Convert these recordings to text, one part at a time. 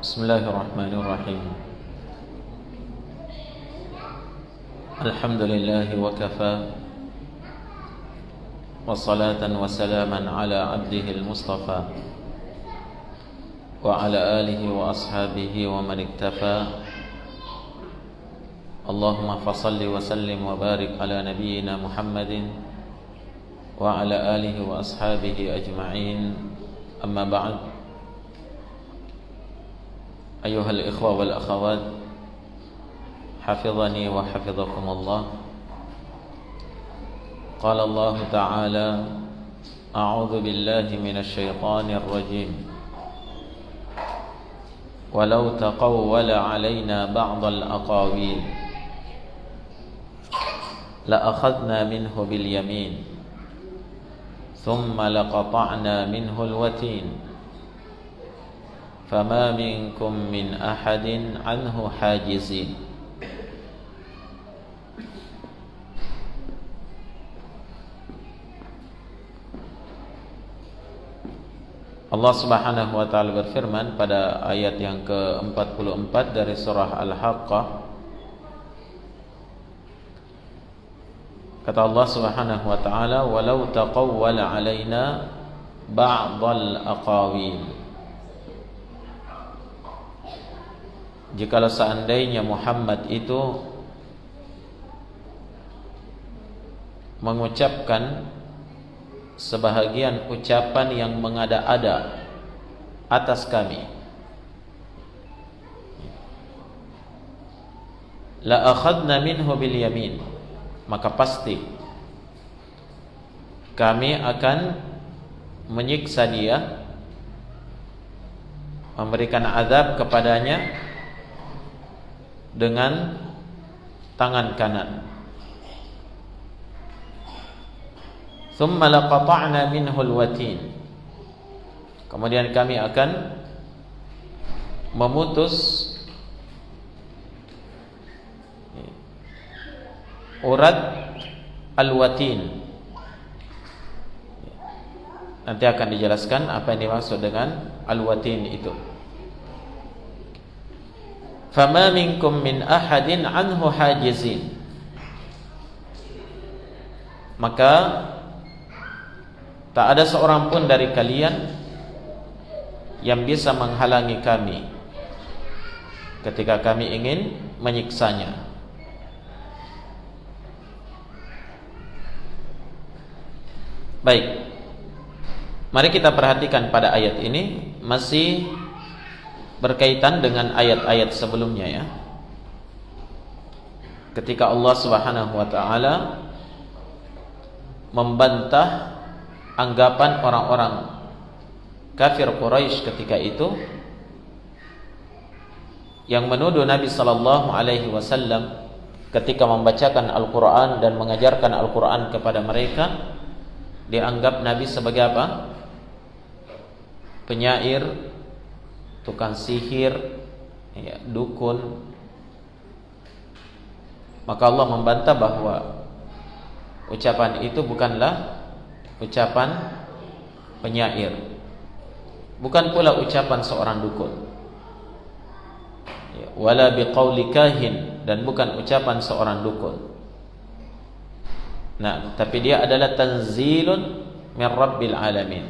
Bismillahirrahmanirrahim. Alhamdulillahi wa kafa, wa salatan wa salaman ala abdihil mustafa wa ala alihi wa ashabihi wa man iktafa. Allahumma fasalli wa sallim wa barik ala nabiyyina Muhammadin wa ala alihi wa ashabihi ajma'in. Amma ba'd. Ayuhal ikhwa wal akhawat, hafizani wa hafizakumullah. Qala Allah Ta'ala, a'udzu billahi minasy syaithanir rajim. Walau taqawwala 'alaina ba'dal aqawil la akhadna minhu bil yamin thumma laqata'na minhu al watin fama minkum min ahadin anhu hajizin. Allah Subhanahu wa taala berfirman pada ayat yang ke-44 dari surah Al-Haqqah. Kata Allah Subhanahu wa taala, walau taqawwala 'alaina ba'dal aqawil. Jikalau seandainya Muhammad itu mengucapkan sebahagian ucapan yang mengada-ada atas kami, la akhadna minhu bil yamin, maka pasti kami akan menyiksa dia, memberikan azab kepadanya dengan tangan kanan. Thumma laqata'na minhul watin, kemudian kami akan memutus urat al-watin. Nanti akan dijelaskan apa yang dimaksud dengan al-watin itu. Fama minkum min ahadin anhu hajizin, maka tak ada seorang pun dari kalian yang bisa menghalangi kami ketika kami ingin menyiksanya. Baik, mari kita perhatikan pada ayat ini, masih berkaitan dengan ayat-ayat sebelumnya ya. Ketika Allah Subhanahu wa taala membantah anggapan orang-orang kafir Quraisy ketika itu yang menuduh Nabi sallallahu alaihi wasallam ketika membacakan Al-Qur'an dan mengajarkan Al-Qur'an kepada mereka, dianggap Nabi sebagai apa? Penyair, tukang sihir, ya, dukun. Maka Allah membantah bahwa ucapan itu bukanlah ucapan penyair, bukan pula ucapan seorang dukun, ya, wala biqauli kahin, dan bukan ucapan seorang dukun. Nah, tapi dia adalah tanzilun min rabbil alamin,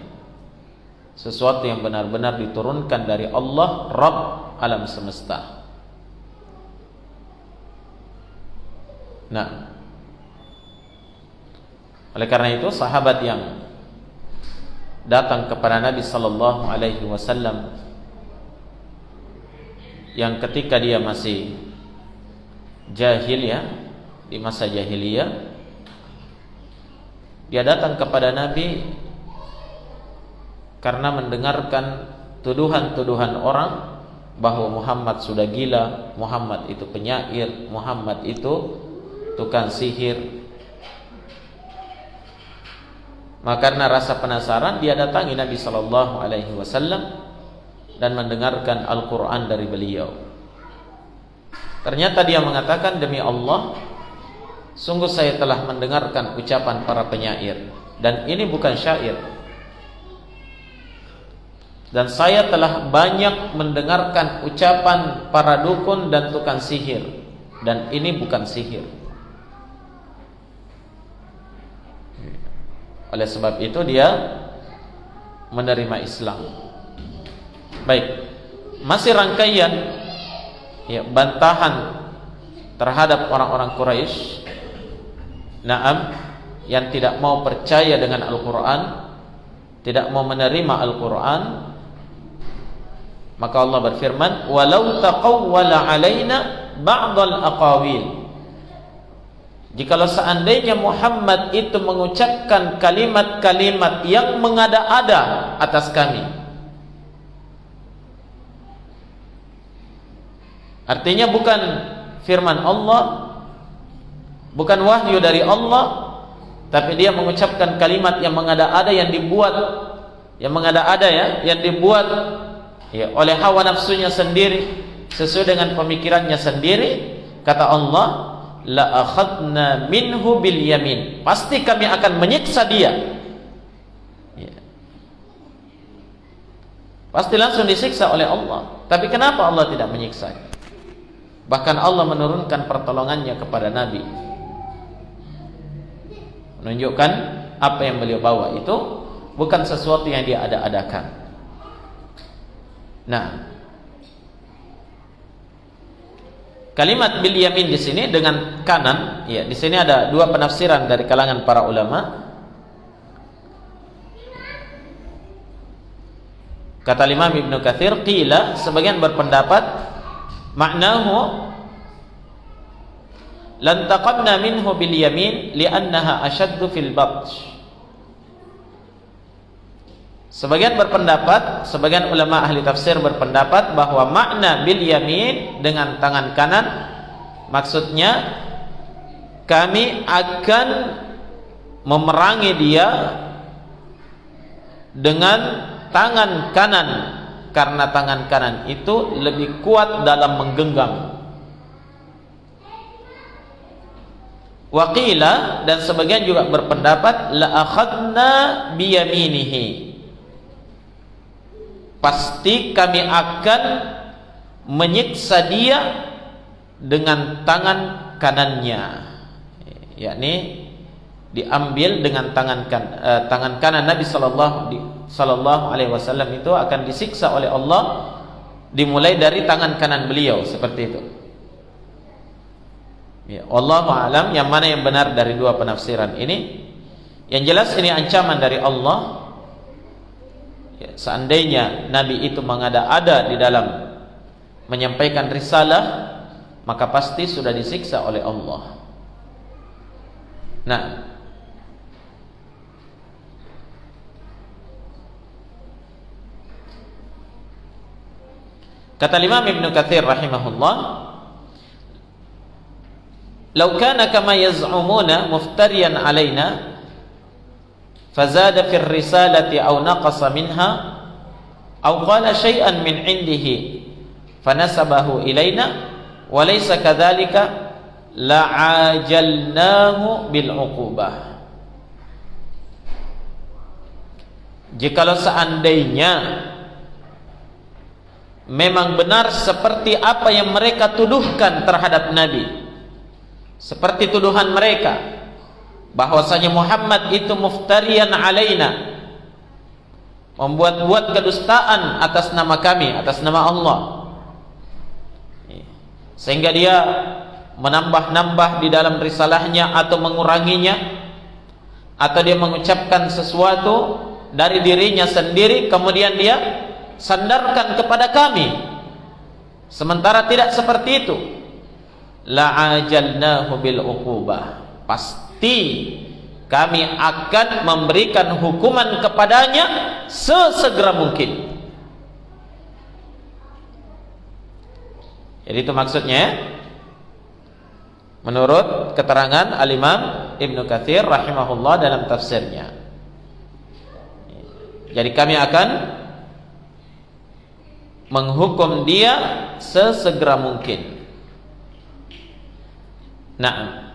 sesuatu yang benar-benar diturunkan dari Allah, Rabb alam semesta. Nah, oleh karena itu sahabat yang datang kepada Nabi sallallahu alaihi wasallam, yang ketika dia masih jahiliyah, di masa jahiliyah, dia datang kepada Nabi karena mendengarkan tuduhan-tuduhan orang bahwa Muhammad sudah gila, Muhammad itu penyair, Muhammad itu tukang sihir. Maka karena rasa penasaran, dia datangi Nabi sallallahu alaihi wasallam dan mendengarkan Al-Qur'an dari beliau. Ternyata dia mengatakan, demi Allah, sungguh saya telah mendengarkan ucapan para penyair, dan ini bukan syair. Dan saya telah banyak mendengarkan ucapan para dukun dan tukang sihir, dan ini bukan sihir. Oleh sebab itu dia menerima Islam. Baik, masih rangkaian ya, bantahan terhadap orang-orang Quraisy, na'am, yang tidak mau percaya dengan Al-Quran, tidak mau menerima Al-Quran. Maka Allah berfirman, walau taqawwala alaina ba'dal aqawil. Jikalau seandainya Muhammad itu mengucapkan kalimat-kalimat yang mengada-ada atas kami, artinya bukan firman Allah, bukan wahyu dari Allah, tapi dia mengucapkan kalimat yang mengada-ada, yang dibuat, yang mengada-ada ya, yang dibuat ya, oleh hawa nafsunya sendiri, sesuai dengan pemikirannya sendiri. Kata Allah, la akhadna minhu bil yamin, pasti kami akan menyiksa dia ya. Pasti langsung disiksa oleh Allah. Tapi kenapa Allah tidak menyiksa? Bahkan Allah menurunkan pertolongannya kepada Nabi, menunjukkan apa yang beliau bawa itu bukan sesuatu yang dia ada-adakan. Nah, kalimat bil yamin di sini dengan kanan, ya, di sini ada dua penafsiran dari kalangan para ulama. Kata Imam Ibnu Katsir, qila, sebagian berpendapat maknahu lan taqamna minhu bil yamin li'annaha ashaddu fil batsh. Sebagian berpendapat, sebagian ulama ahli tafsir berpendapat bahwa makna bil yamin dengan tangan kanan, maksudnya kami akan memerangi dia dengan tangan kanan, karena tangan kanan itu lebih kuat dalam menggenggam. Waqila, dan sebagian juga berpendapat la akhadna bi yaminihi, pasti kami akan menyiksa dia dengan tangan kanannya, yakni diambil dengan tangan kanan Nabi sallallahu alaihi wasallam itu akan disiksa oleh Allah dimulai dari tangan kanan beliau, seperti itu. Ya, wallahu a'lam yang mana yang benar dari dua penafsiran ini. Yang jelas ini ancaman dari Allah. Ya, seandainya Nabi itu mengada-ada di dalam menyampaikan risalah, maka pasti sudah disiksa oleh Allah. Nah, kata Imam Ibnu Katsir rahimahullah, "Law kana kama yaz'umuna muftariyan 'alaina fazada fi ar-risalati aw naqasa minha aw qala syai'an min 'indihi fanasabahu ilaina wa laysa kadzalika la'ajalnahu bil 'uqubah." Jikalau seandainya memang benar seperti apa yang mereka tuduhkan terhadap Nabi, seperti tuduhan mereka bahwasanya Muhammad itu muftariyan alaina, membuat-buat kedustaan atas nama kami, atas nama Allah, sehingga dia menambah-nambah di dalam risalahnya atau menguranginya, atau dia mengucapkan sesuatu dari dirinya sendiri kemudian dia sandarkan kepada kami, sementara tidak seperti itu, la'ajalnahu bil uqubah, pasti kami akan memberikan hukuman kepadanya sesegera mungkin. Jadi itu maksudnya ya, menurut keterangan Al-Imam Ibnu Katsir rahimahullah dalam tafsirnya. Jadi kami akan menghukum dia sesegera mungkin. Nah,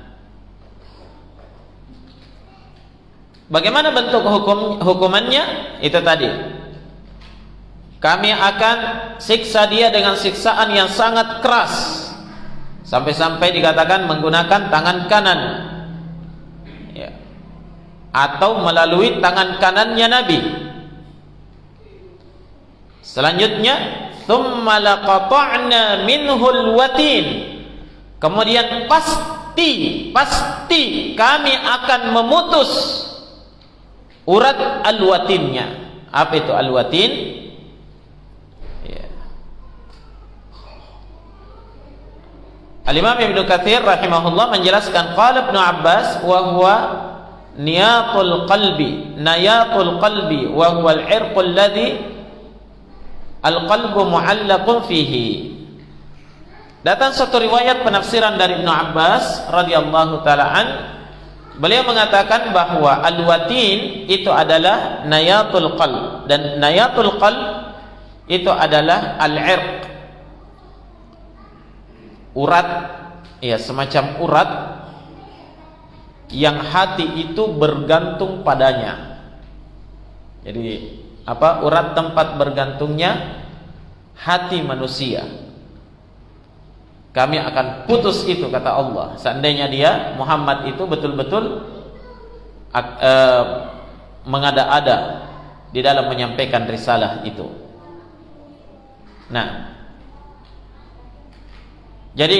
bagaimana bentuk hukumannya? Itu tadi kami akan siksa dia dengan siksaan yang sangat keras, sampai-sampai dikatakan menggunakan tangan kanan, ya, atau melalui tangan kanannya Nabi. Selanjutnya, tsumma laqata'na minhul watin, kemudian pasti kami akan memutus urat al-watinnya. Apa itu al-watin? Al-Imam Ibnu Katsir rahimahullah menjelaskan, qala Ibnu Abbas wa huwa niyatul qalbi wa huwa al-'irqul ladzi al-qalbu mu'allaqun fihi. Datang suatu riwayat penafsiran dari Ibnu Abbas radhiyallahu taala an, beliau mengatakan bahwa al-watin itu adalah nayatul qalb, dan nayatul qalb itu adalah al-'irq, urat, ya, semacam urat yang hati itu bergantung padanya. Jadi apa? Urat tempat bergantungnya hati manusia. Kami akan putus itu, kata Allah, seandainya dia Muhammad itu betul-betul mengada-ada di dalam menyampaikan risalah itu. Nah, jadi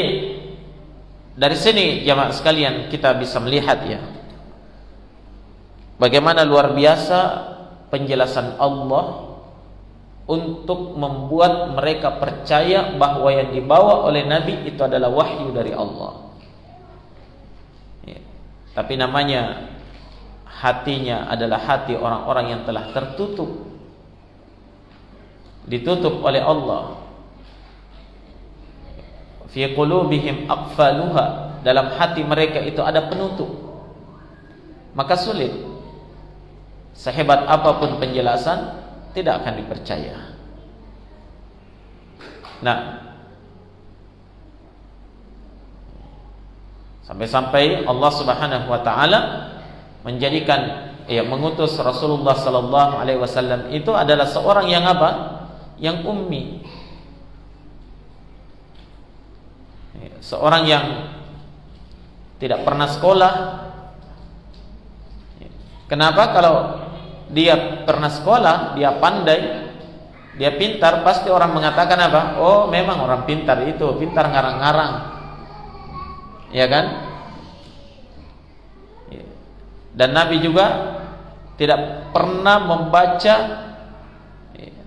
dari sini jamaah sekalian kita bisa melihat, ya, bagaimana luar biasa penjelasan Allah untuk membuat mereka percaya bahwa yang dibawa oleh Nabi itu adalah wahyu dari Allah. Ya. Tapi namanya hatinya adalah hati orang-orang yang telah tertutup, ditutup oleh Allah. Fi qulubihim aqfaluha, dalam hati mereka itu ada penutup, maka sulit, sehebat apapun penjelasan tidak akan dipercaya. Nah, sampai-sampai Allah Subhanahu wa taala menjadikan, ya, mengutus Rasulullah sallallahu alaihi wasallam itu adalah seorang yang apa? Yang ummi. Seorang yang tidak pernah sekolah. Kenapa? Kalau dia pernah sekolah, dia pandai, dia pintar, pasti orang mengatakan apa? Oh, memang orang pintar itu, pintar ngarang-ngarang, ya kan? Dan Nabi juga tidak pernah membaca,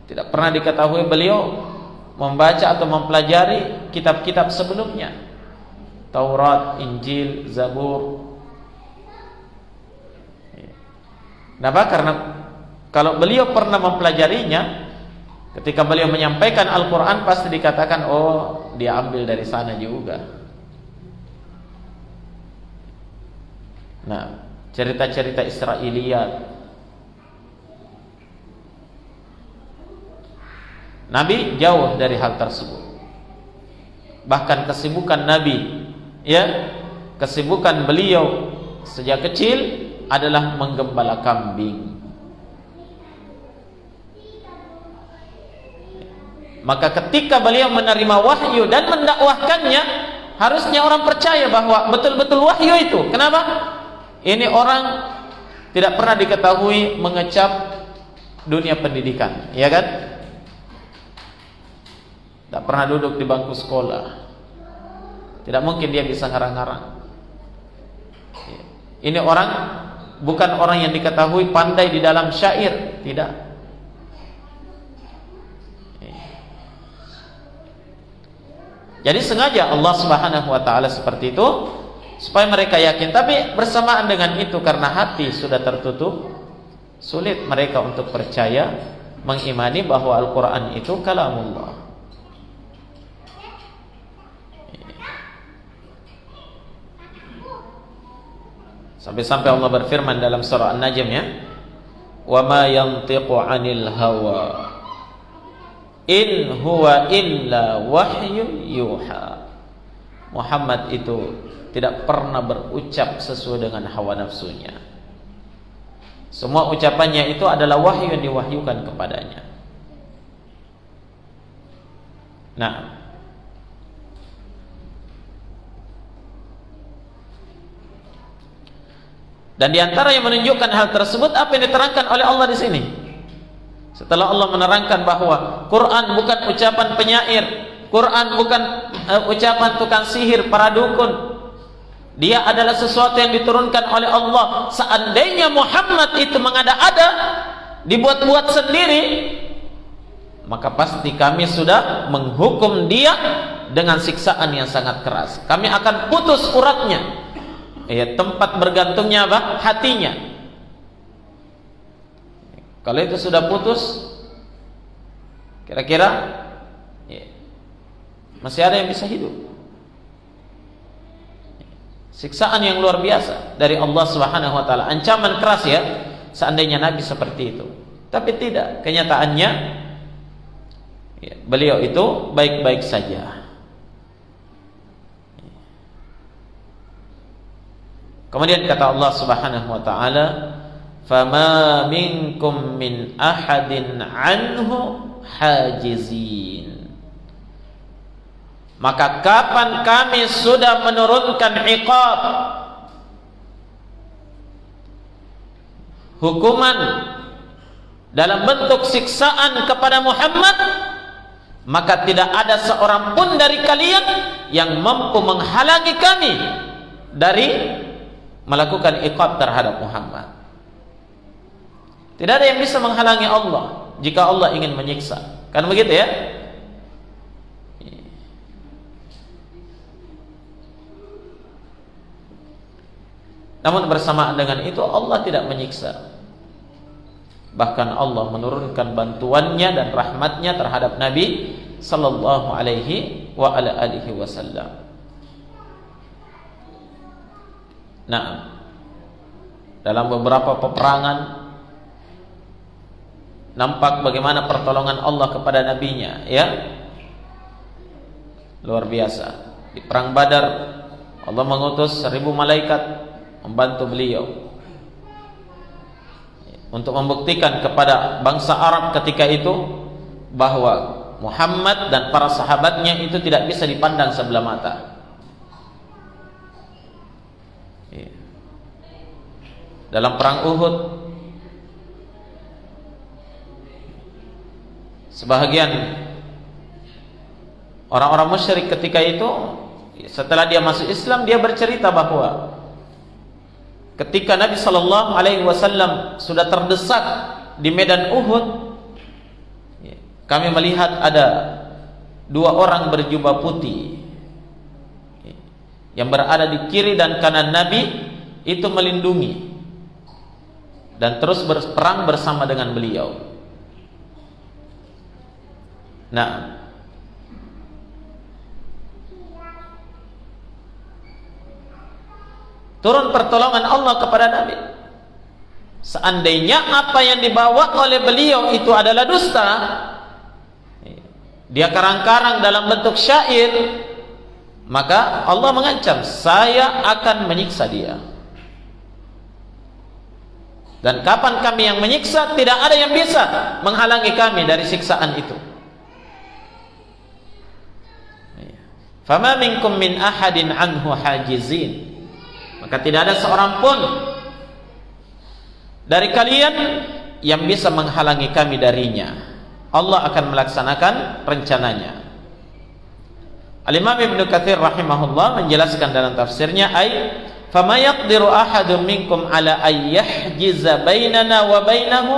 tidak pernah diketahui beliau membaca atau mempelajari kitab-kitab sebelumnya, Taurat, Injil, Zabur. Kenapa? Karena kalau beliau pernah mempelajarinya, ketika beliau menyampaikan Al-Quran pasti dikatakan, oh, dia ambil dari sana juga. Nah, cerita-cerita Israiliyat, Nabi jauh dari hal tersebut. Bahkan kesibukan Nabi, ya, kesibukan beliau sejak kecil adalah menggembala kambing. Maka ketika beliau menerima wahyu dan mendakwahkannya, harusnya orang percaya bahwa betul-betul wahyu itu. Kenapa? Ini orang tidak pernah diketahui mengecap dunia pendidikan, ya kan? Tidak pernah duduk di bangku sekolah. Tidak mungkin dia bisa ngarang-ngarang. Ini orang bukan orang yang diketahui pandai di dalam syair, tidak. Jadi sengaja Allah Subhanahu wa taala seperti itu supaya mereka yakin. Tapi bersamaan dengan itu, karena hati sudah tertutup, sulit mereka untuk percaya, mengimani bahwa Al-Quran itu kalamullah. Sampai-sampai Allah berfirman dalam surah An-Najm, ya, wa ma yantiqu 'anil hawa in huwa illa wahyu yuha. Muhammad itu tidak pernah berucap sesuai dengan hawa nafsunya. Semua ucapannya itu adalah wahyu yang diwahyukan kepadanya. Nah, dan diantara yang menunjukkan hal tersebut apa yang diterangkan oleh Allah di sini. Setelah Allah menerangkan bahwa Quran bukan ucapan penyair, Quran bukan ucapan tukang sihir, para dukun. Dia adalah sesuatu yang diturunkan oleh Allah. Seandainya Muhammad itu mengada-ada, dibuat-buat sendiri, maka pasti kami sudah menghukum dia dengan siksaan yang sangat keras. Kami akan putus uratnya, tempat bergantungnya apa? Hatinya. Kalau itu sudah putus, kira-kira masih ada yang bisa hidup. Siksaan yang luar biasa dari Allah Subhanahu wa taala. Ancaman keras ya, seandainya Nabi seperti itu. Tapi tidak, kenyataannya beliau itu baik-baik saja. Kemudian kata Allah Subhanahu wa taala, "Fama minkum min ahadin anhu hajizin." Maka kapan kami sudah menurunkan iqab, hukuman dalam bentuk siksaan kepada Muhammad, maka tidak ada seorang pun dari kalian yang mampu menghalangi kami dari melakukan iqab terhadap Muhammad. Tidak ada yang bisa menghalangi Allah jika Allah ingin menyiksa. Kan begitu ya? Namun bersamaan dengan itu Allah tidak menyiksa. Bahkan Allah menurunkan bantuannya dan rahmatnya terhadap Nabi sallallahu alaihi wa ala alihi wasallam. Nah, dalam beberapa peperangan nampak bagaimana pertolongan Allah kepada nabinya, ya. Luar biasa. Di perang Badar Allah mengutus 1000 malaikat membantu beliau untuk membuktikan kepada bangsa Arab ketika itu bahwa Muhammad dan para sahabatnya itu tidak bisa dipandang sebelah mata. Dalam perang Uhud, sebahagian orang-orang musyrik ketika itu, setelah dia masuk Islam, dia bercerita bahwa ketika Nabi sallallahu alaihi wasallam sudah terdesak di medan Uhud, kami melihat ada 2 orang berjubah putih yang berada di kiri dan kanan Nabi, itu melindungi dan terus berperang bersama dengan beliau. Nah, turun pertolongan Allah kepada Nabi. Seandainya apa yang dibawa oleh beliau itu adalah dusta, dia karang-karang dalam bentuk syair, maka Allah mengancam, saya akan menyiksa dia. Dan kapan kami yang menyiksa, tidak ada yang bisa menghalangi kami dari siksaan itu. Fama minkum min ahadin anhu hajizin. Maka tidak ada seorang pun dari kalian yang bisa menghalangi kami darinya. Allah akan melaksanakan rencananya. Al-Imam Ibnu Katsir rahimahullah menjelaskan dalam tafsirnya, fama yaqdiru ahadun minkum ala ay yahjiza bainana wa bainahu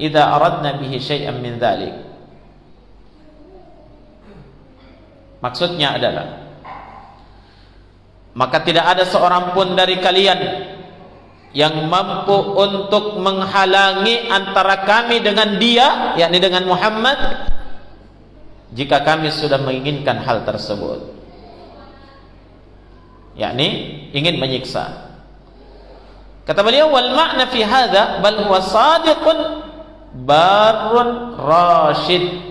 idza aradna bihi syai'an min dzalik. Maksudnya adalah, maka tidak ada seorang pun dari kalian yang mampu untuk menghalangi antara kami dengan dia, yakni dengan Muhammad, jika kami sudah menginginkan hal tersebut, yakni ingin menyiksa. Kata beliau, wal ma'na fi hadza bal huwa sadiqun barrun rasyid.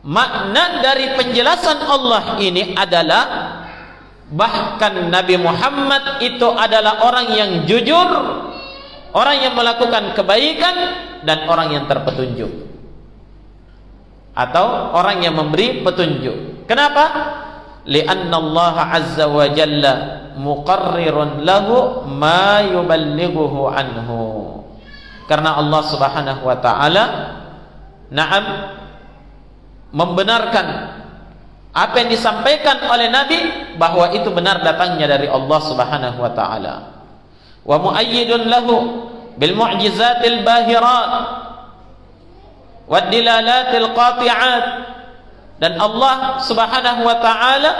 Makna dari penjelasan Allah ini adalah bahkan Nabi Muhammad itu adalah orang yang jujur, orang yang melakukan kebaikan, dan orang yang terpetunjuk. atau orang yang memberi petunjuk. Kenapa? Li'anna Allah azza wa jalla muqarrirun lahu ma yuballighuhu anhu. Karena Allah subhanahu wa ta'ala membenarkan apa yang disampaikan oleh Nabi, bahwa itu benar datangnya dari Allah subhanahu wa ta'ala. Wa muayyidun lahu bil mu'jizatil bahirat wad dilalatil qati'at. Dan Allah subhanahu wa ta'ala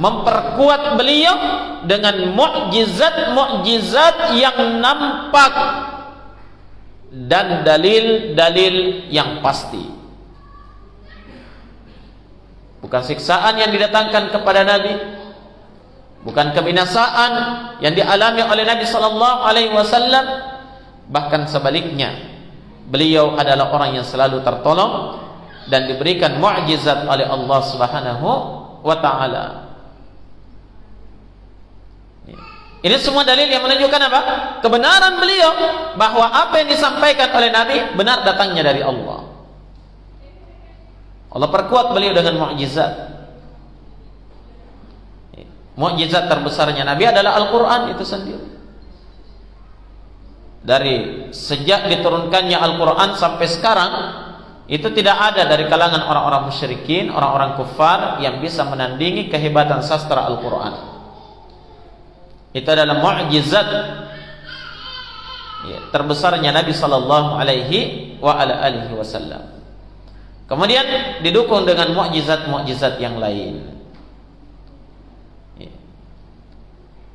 memperkuat beliau dengan mukjizat-mukjizat yang nampak dan dalil-dalil yang pasti. Bukan siksaan yang didatangkan kepada Nabi, bukan kebinasaan yang dialami oleh Nabi sallallahu alaihi wasallam, bahkan sebaliknya, beliau adalah orang yang selalu tertolong dan diberikan mukjizat oleh Allah Subhanahu wa taala. Ini semua dalil yang menunjukkan apa? Kebenaran beliau, bahwa apa yang disampaikan oleh Nabi benar datangnya dari Allah. Allah perkuat beliau dengan mukjizat. Mukjizat terbesarnya Nabi adalah Al-Quran itu sendiri. Dari sejak diturunkannya Al-Quran sampai sekarang, itu tidak ada dari kalangan orang-orang musyrikin, orang-orang kufar yang bisa menandingi kehebatan sastra Al-Quran. Itu adalah mukjizat terbesarnya Nabi sallallahu alaihi wasallam. Kemudian didukung dengan mukjizat-mukjizat yang lain.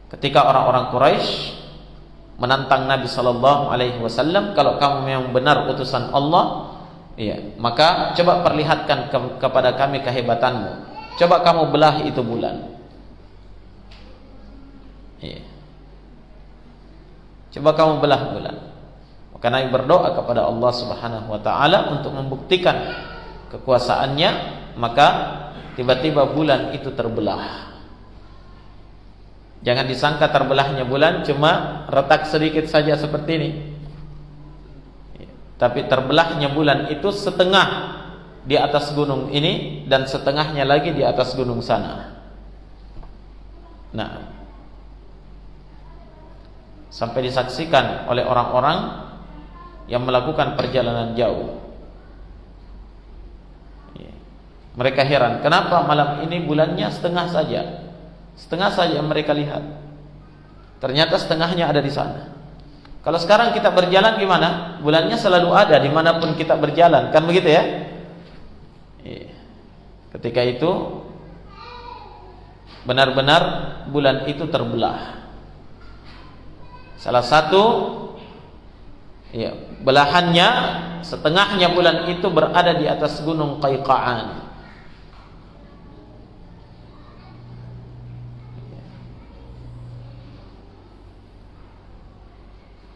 Ketika orang-orang Quraisy menantang Nabi sallallahu alaihi wasallam, kalau kamu memang benar utusan Allah, maka coba perlihatkan kepada kami kehebatanmu. Coba kamu belah itu bulan. Coba kamu belah bulan. Maka Nabi berdoa kepada Allah Subhanahu wa taala untuk membuktikan kekuasaannya, maka tiba-tiba bulan itu terbelah. Jangan disangka terbelahnya bulan cuma retak sedikit saja seperti ini. Tapi terbelahnya bulan itu setengah di atas gunung ini dan setengahnya lagi di atas gunung sana. Nah, sampai disaksikan oleh orang-orang yang melakukan perjalanan jauh. Mereka heran, kenapa malam ini bulannya setengah saja? Setengah saja mereka lihat. Ternyata setengahnya ada di sana. Kalau sekarang kita berjalan gimana? Bulannya selalu ada dimanapun kita berjalan, kan begitu ya? Ketika itu benar-benar bulan itu terbelah. Salah satu belahannya, setengahnya bulan itu berada di atas gunung Qaiqa'an.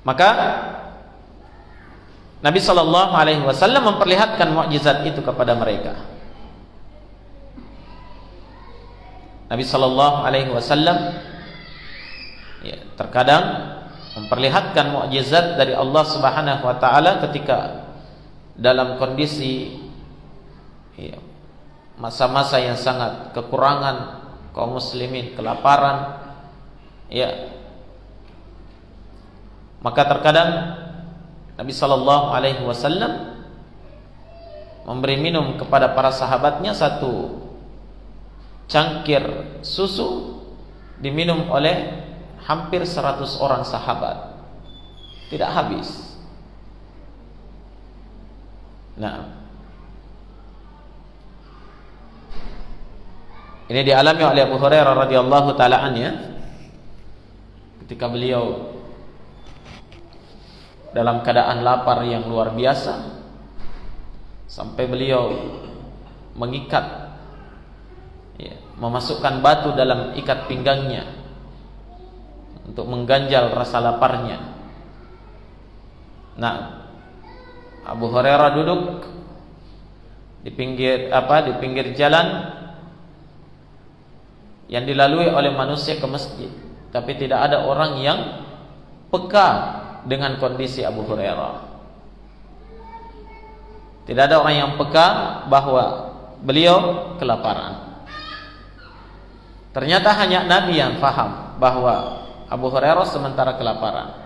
Maka Nabi sallallahu alaihi wasallam memperlihatkan mukjizat itu kepada mereka. Nabi sallallahu alaihi wasallam terkadang memperlihatkan mukjizat dari Allah Subhanahu wa taala ketika dalam kondisi masa-masa yang sangat kekurangan kaum muslimin, kelaparan, maka terkadang Nabi sallallahu alaihi wasallam memberi minum kepada para sahabatnya satu cangkir susu, diminum oleh hampir 100 orang sahabat, tidak habis. Nah, ini dialami oleh Abu Hurairah radhiyallahu taala anhu ketika beliau dalam keadaan lapar yang luar biasa, sampai beliau mengikat, memasukkan batu dalam ikat pinggangnya untuk mengganjal rasa laparnya. Nah, Abu Hurairah duduk di pinggir jalan yang dilalui oleh manusia ke masjid, tapi tidak ada orang yang peka dengan kondisi Abu Hurairah. Tidak ada orang yang peka bahwa beliau kelaparan. Ternyata hanya Nabi yang faham bahwa Abu Hurairah sementara kelaparan.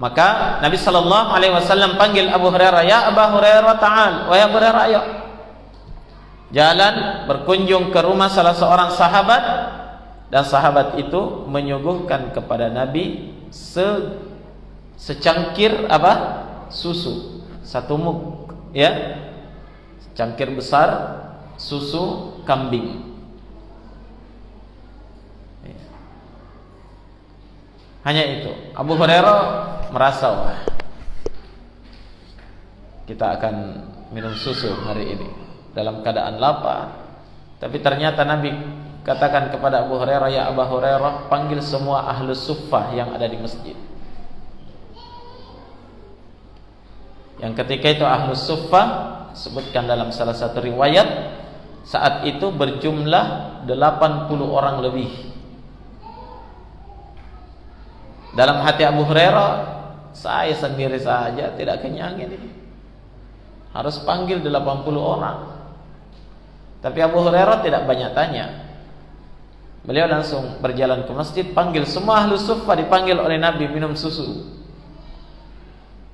Maka Nabi sallallahu alaihi wasallam panggil Abu Hurairah, "Ya Abu Hurairah, ta'al." Wahai Abu Hurairah, ayo. Jalan berkunjung ke rumah salah seorang sahabat, dan sahabat itu menyuguhkan kepada Nabi secangkir apa? Susu, satu mug, ya. Cangkir besar susu kambing. Hanya itu. Abu Hurairah merasa, wah, kita akan minum susu hari ini dalam keadaan lapar. Tapi ternyata Nabi katakan kepada Abu Hurairah, "Ya Abu Hurairah, panggil semua ahlu suffah yang ada di masjid." Yang ketika itu ahlu suffah, sebutkan dalam salah satu riwayat, saat itu berjumlah 80 orang lebih. Dalam hati Abu Hurairah, saya sendiri saja tidak kenyang ini, harus panggil 80 orang. Tapi Abu Hurairah tidak banyak tanya. Beliau langsung berjalan ke masjid, panggil semua ahlu suffah, dipanggil oleh Nabi minum susu.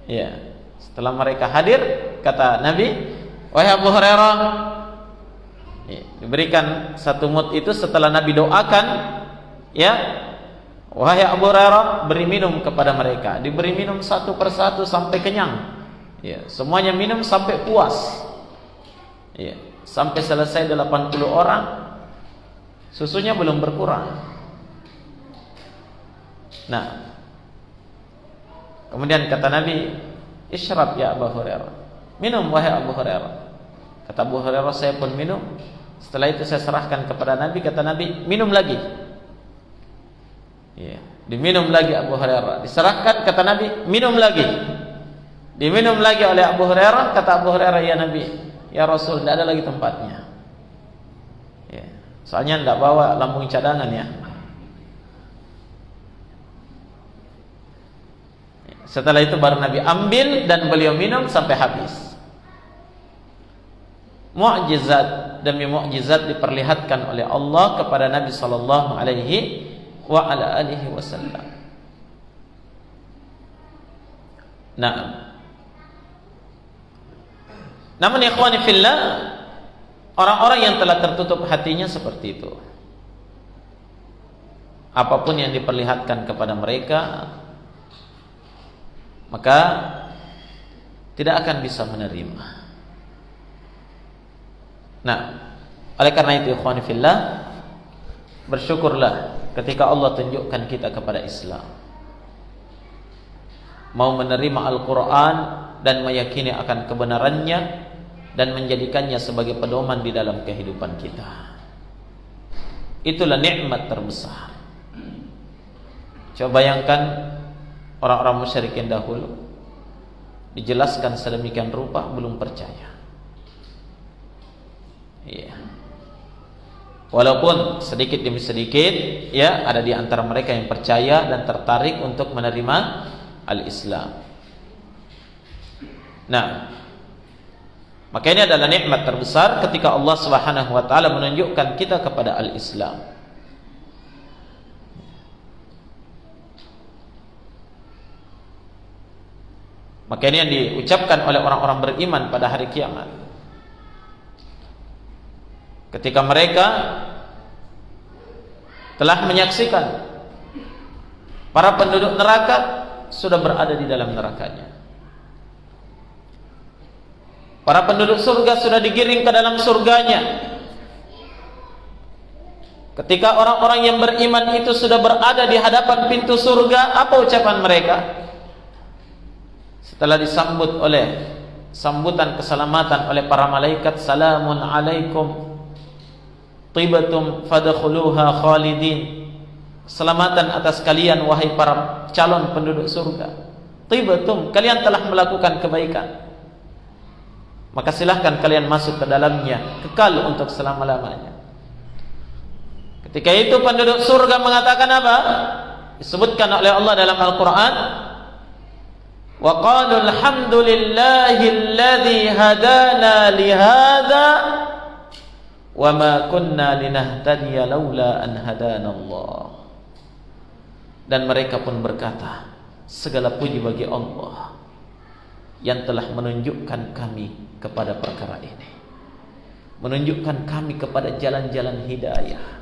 Ya, setelah mereka hadir, kata Nabi, "Wahai Abu Hurairah," ya, diberikan satu mud itu setelah Nabi doakan, ya, "Wahai Abu Hurairah, beri minum kepada mereka." Diberi minum satu persatu sampai kenyang. Ya, semuanya minum sampai puas. Ya, sampai selesai 80 orang. Susunya belum berkurang. Nah, kemudian kata Nabi, "Ishrab ya Abu Hurairah." Minum wahai Abu Hurairah. Kata Abu Hurairah, saya pun minum. Setelah itu saya serahkan kepada Nabi. Kata Nabi, "Minum lagi." Ya, diminum lagi Abu Hurairah. Diserahkan, kata Nabi, "Minum lagi." Diminum lagi oleh Abu Hurairah. Kata Abu Hurairah, "Ya Nabi, ya Rasul, tidak ada lagi tempatnya." Ya, soalnya tidak bawa lambung cadangan ya. Setelah itu baru Nabi ambil dan beliau minum sampai habis. Mukjizat demi mukjizat diperlihatkan oleh Allah kepada Nabi sallallahu alaihi wa ala alihi wasallam. Nah, namun ikhwani fillah, orang-orang yang telah tertutup hatinya seperti itu, apapun yang diperlihatkan kepada mereka, maka tidak akan bisa menerima. Nah, oleh karena itu ikhwani fillah, bersyukurlah ketika Allah tunjukkan kita kepada Islam, mau menerima Al-Quran dan meyakini akan kebenarannya dan menjadikannya sebagai pedoman di dalam kehidupan kita. Itulah nikmat terbesar. Coba bayangkan orang-orang musyrikin dahulu, dijelaskan sedemikian rupa belum percaya. Iya. Walaupun sedikit demi sedikit, ya, ada di antara mereka yang percaya dan tertarik untuk menerima al-Islam. Nah, maka ini adalah nikmat terbesar ketika Allah Subhanahu wa taala menunjukkan kita kepada al-Islam. Maka ini yang diucapkan oleh orang-orang beriman pada hari kiamat. Ketika mereka telah menyaksikan para penduduk neraka sudah berada di dalam nerakanya, para penduduk surga sudah digiring ke dalam surganya. Ketika orang-orang yang beriman itu sudah berada di hadapan pintu surga, apa ucapan mereka? Setelah disambut oleh sambutan keselamatan oleh para malaikat, "Salamun alaikum tibatum fadkhuluha khalidin." Selamatan atas kalian wahai para calon penduduk surga. Tibatum, kalian telah melakukan kebaikan, maka silahkan kalian masuk ke dalamnya, kekal untuk selama-lamanya. Ketika itu penduduk surga mengatakan apa? Disebutkan oleh Allah dalam Al-Quran, wa qalu alhamdulillahilladzi hadana li hadza wa ma kunna linahtadiya laula an hadanallah. Dan mereka pun berkata, segala puji bagi Allah yang telah menunjukkan kami kepada perkara ini, menunjukkan kami kepada jalan-jalan hidayah,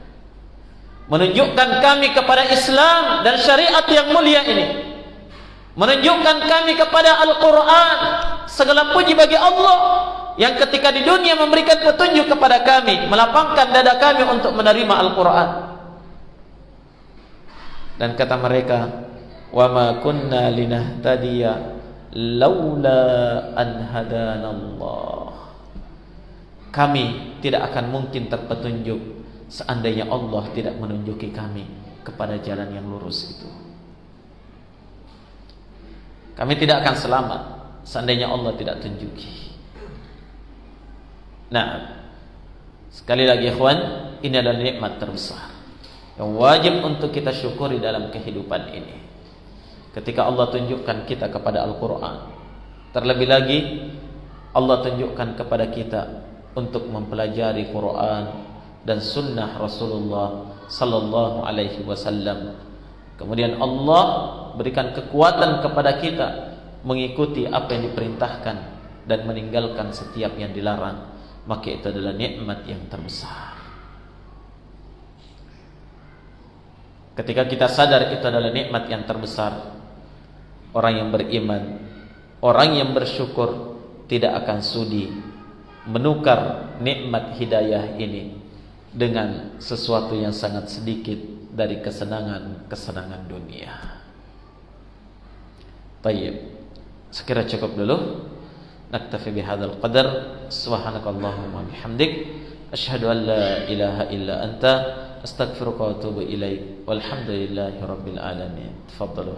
menunjukkan kami kepada Islam dan syariat yang mulia ini, menunjukkan kami kepada Al-Quran. Segala puji bagi Allah yang ketika di dunia memberikan petunjuk kepada kami, melapangkan dada kami untuk menerima Al-Quran. Dan kata mereka, wa ma kunna linahtadiya laula an hadanallah. Kami tidak akan mungkin terpetunjuk seandainya Allah tidak menunjuki kami kepada jalan yang lurus itu. Kami tidak akan selamat seandainya Allah tidak tunjuki. Nah, sekali lagi ikhwan, ini adalah nikmat terbesar yang wajib untuk kita syukuri dalam kehidupan ini. Ketika Allah tunjukkan kita kepada Al-Quran, terlebih lagi Allah tunjukkan kepada kita untuk mempelajari Quran dan sunnah Rasulullah sallallahu alaihi wasallam. Kemudian Allah berikan kekuatan kepada kita mengikuti apa yang diperintahkan dan meninggalkan setiap yang dilarang, maka itu adalah nikmat yang terbesar. Ketika kita sadar itu adalah nikmat yang terbesar, orang yang beriman, orang yang bersyukur tidak akan sudi menukar nikmat hidayah ini dengan sesuatu yang sangat sedikit dari kesenangan-kesenangan dunia. Baik, sekira cukup dulu. Naktafi bihadzal qadar. Subhanakallahumma bihamdik, asyhadu an la ilaha illa anta, astaghfiruka wa atubu ilaik. Walhamdulillahi rabbil alamin. Tafaddalu.